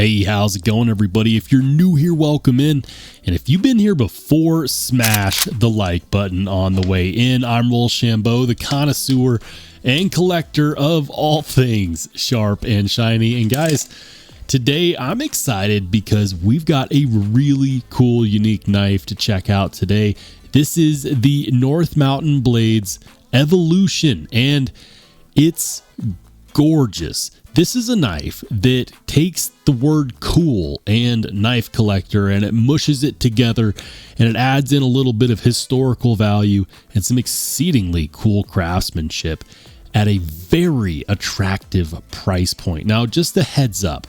Hey, how's it going, everybody? If you're new here, welcome in. And if you've been here before, smash the like button on the way in. I'm Rollshambo, the connoisseur and collector of all things sharp and shiny. And guys, today I'm excited because we've got a really cool, unique knife to check out today. This is the North Mountain Blades Evolution, and it's gorgeous. This is a knife that takes the word cool and knife collector and it mushes it together, and it adds in a little bit of historical value and some exceedingly cool craftsmanship at a very attractive price point. Now, just a heads up,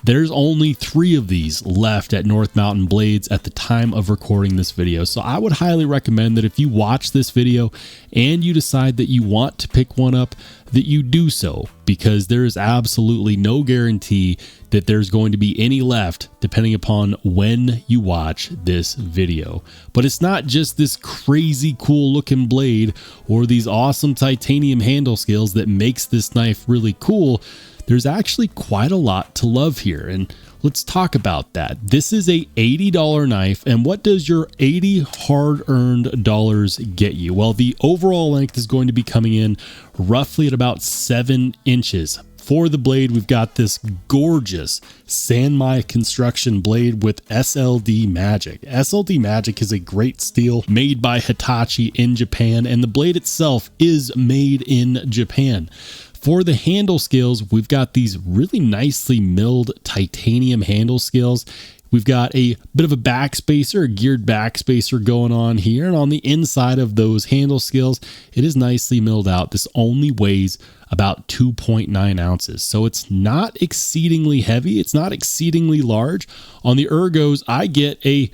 there's only 3 of these left at North Mountain Blades at the time of recording this video. So I would highly recommend that if you watch this video and you decide that you want to pick one up, that you do so, because there is absolutely no guarantee that there's going to be any left depending upon when you watch this video. But it's not just this crazy cool looking blade or these awesome titanium handle scales that makes this knife really cool. There's actually quite a lot to love here, and let's talk about that. This is a $80 knife, and what does your 80 hard-earned dollars get you? Well, the overall length is going to be coming in roughly at about 7 inches. For the blade, we've got this gorgeous Sanmai construction blade with SLD Magic. SLD Magic is a great steel made by Hitachi in Japan, and the blade itself is made in Japan. For the handle scales, we've got these really nicely milled titanium handle scales. We've got a bit of a backspacer, a geared backspacer going on here. And on the inside of those handle scales, it is nicely milled out. This only weighs about 2.9 ounces. So it's not exceedingly heavy. It's not exceedingly large. On the ergos, I get a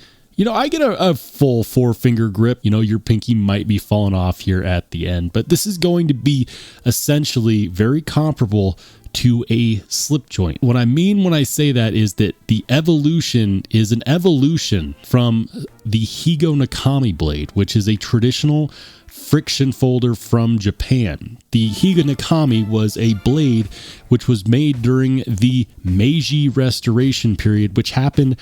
full 4-finger grip. Your pinky might be falling off here at the end, but this is going to be essentially very comparable to a slip joint. What I mean when I say that is that the Evolution is an evolution from the Higo Nakami blade, which is a traditional friction folder from Japan. The Higa Nakami was a blade which was made during the Meiji Restoration period, which happened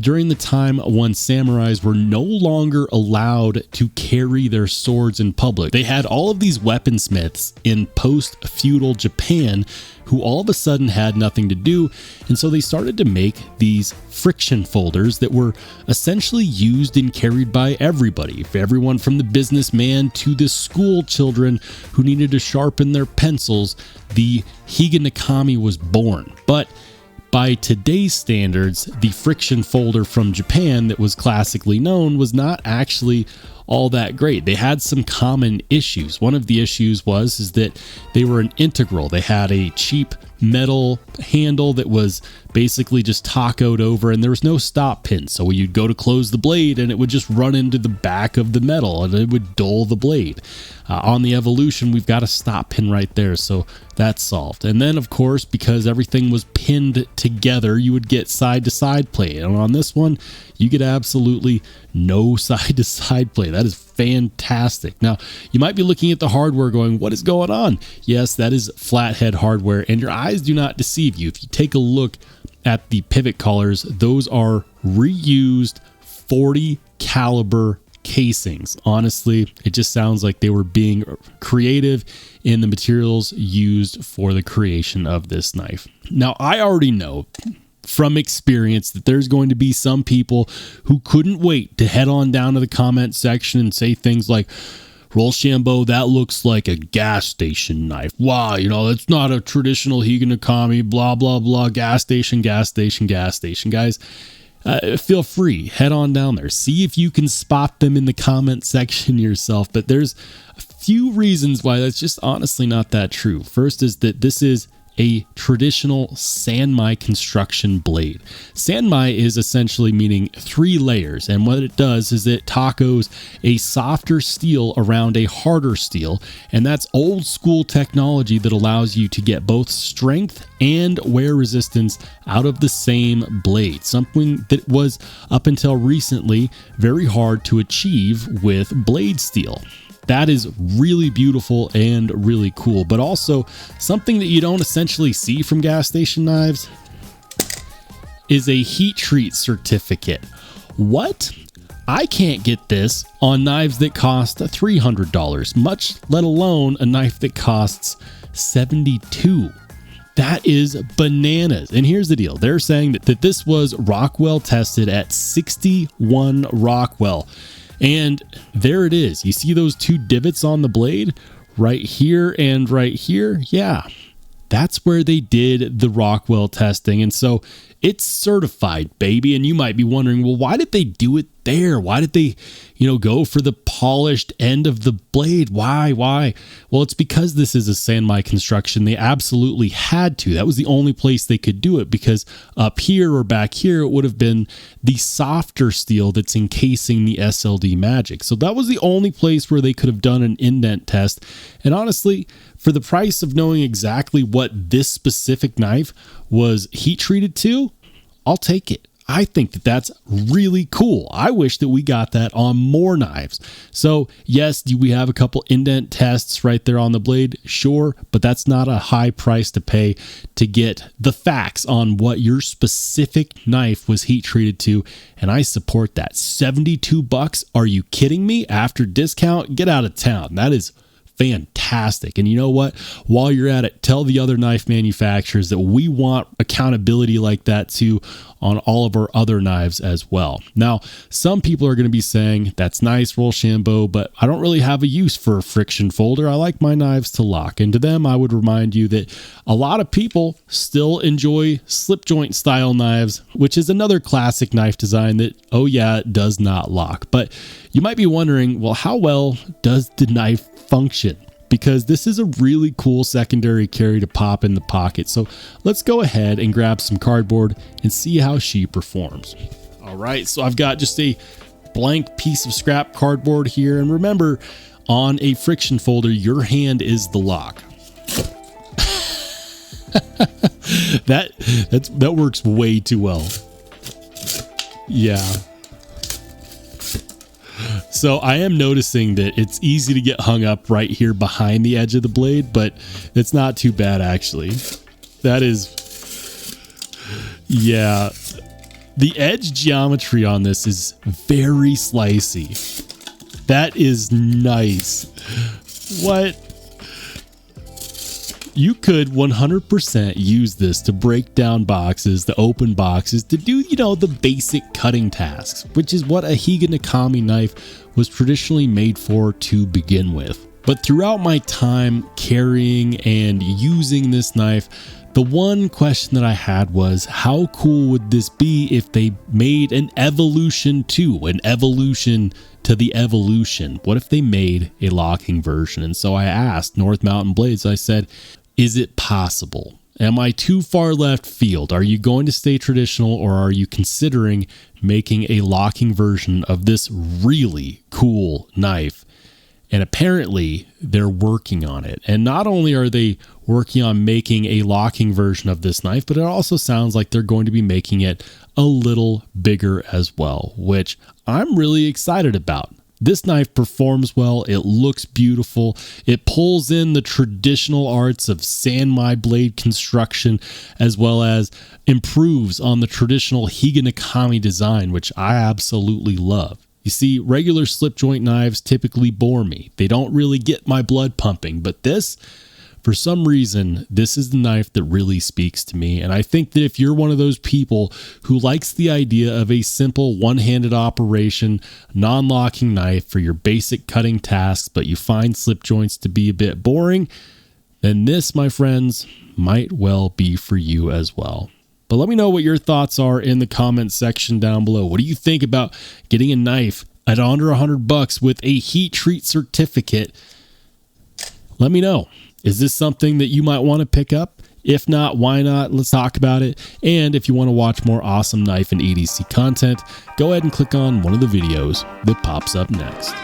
during the time when samurais were no longer allowed to carry their swords in public. They had all of these weaponsmiths in post-feudal Japan who all of a sudden had nothing to do, and so they started to make these friction folders that were essentially used and carried by everybody, everyone from the businessman to the school children who needed to sharpen their pencils. The Higa Nakami was born. But by today's standards, the friction folder from Japan that was classically known was not actually all that great. They had some common issues. One of the issues was that they were an integral. They had a cheap metal handle that was basically just tacoed over, and there was no stop pin. So you'd go to close the blade and it would just run into the back of the metal and it would dull the blade. On the Evolution, we've got a stop pin right there, so that's solved. And then, of course, because everything was pinned together, you would get side-to-side play. And on this one, you get absolutely no side-to-side play. That is fantastic. Now, you might be looking at the hardware going, what is going on? Yes, that is flathead hardware, and your eyes do not deceive you. If you take a look at the pivot collars, those are reused 40 caliber casings. Honestly, it just sounds like they were being creative in the materials used for the creation of this knife. Now, I already know from experience that there's going to be some people who couldn't wait to head on down to the comment section and say things like, Rollshambo, that looks like a gas station knife. Wow, that's not a traditional Higa Nakami, blah, blah, blah, gas station, gas station, gas station. Guys, feel free, head on down there. See if you can spot them in the comment section yourself. But there's a few reasons why that's just honestly not that true. First is that this is a traditional Sanmai construction blade. Sanmai is essentially meaning 3 layers, and what it does is it tacos a softer steel around a harder steel, and that's old school technology that allows you to get both strength and wear resistance out of the same blade, something that was up until recently very hard to achieve with blade steel. That is really beautiful and really cool, but also something that you don't essentially see from gas station knives is a heat treat certificate. What? I can't get this on knives that cost $300, much let alone a knife that costs $72. That is bananas. And here's the deal. They're saying that this was Rockwell tested at 61 Rockwell. And there it is. You see those two divots on the blade right here and right here? Yeah, that's where they did the Rockwell testing. And so it's certified, baby. And you might be wondering, well, why did they do it there? Why did they, go for the polished end of the blade? Why? Well, it's because this is a Sanmai construction. They absolutely had to. That was the only place they could do it, because up here or back here, it would have been the softer steel that's encasing the SLD Magic. So that was the only place where they could have done an indent test. And honestly, for the price of knowing exactly what this specific knife was heat treated to, I'll take it. I think that that's really cool. I wish that we got that on more knives. So yes, do we have a couple indent tests right there on the blade? Sure, but that's not a high price to pay to get the facts on what your specific knife was heat treated to. And I support that. $72? Are you kidding me? After discount, get out of town. That is fantastic. And you know what? While you're at it, tell the other knife manufacturers that we want accountability like that too on all of our other knives as well. Now, some people are going to be saying, that's nice, Rollshambo, but I don't really have a use for a friction folder. I like my knives to lock. And to them, I would remind you that a lot of people still enjoy slip joint style knives, which is another classic knife design that, oh yeah, it does not lock. But you might be wondering, well, how well does the knife function? Because this is a really cool secondary carry to pop in the pocket. So let's go ahead and grab some cardboard and see how she performs. All right, so I've got just a blank piece of scrap cardboard here. And remember, on a friction folder, your hand is the lock. That works way too well. Yeah. So I am noticing that it's easy to get hung up right here behind the edge of the blade, but it's not too bad actually. That is, yeah. The edge geometry on this is very slicey. That is nice. What? You could 100% use this to break down boxes, to open boxes, to do, the basic cutting tasks, which is what a Higa Nakami knife was traditionally made for to begin with. But throughout my time carrying and using this knife, the one question that I had was, how cool would this be if they made an evolution to the evolution? What if they made a locking version? And so I asked North Mountain Blades, I said, is it possible? Am I too far left field? Are you going to stay traditional, or are you considering making a locking version of this really cool knife? And apparently they're working on it. And not only are they working on making a locking version of this knife, but it also sounds like they're going to be making it a little bigger as well, which I'm really excited about. This knife performs well. It looks beautiful. It pulls in the traditional arts of Sanmai blade construction, as well as improves on the traditional Higa Nakami design, which I absolutely love. You see, regular slip joint knives typically bore me. They don't really get my blood pumping, but this, for some reason, this is the knife that really speaks to me. And I think that if you're one of those people who likes the idea of a simple one-handed operation, non-locking knife for your basic cutting tasks, but you find slip joints to be a bit boring, then this, my friends, might well be for you as well. But let me know what your thoughts are in the comments section down below. What do you think about getting a knife at under $100 with a heat treat certificate? Let me know. Is this something that you might want to pick up? If not, why not? Let's talk about it. And if you want to watch more awesome knife and EDC content, go ahead and click on one of the videos that pops up next.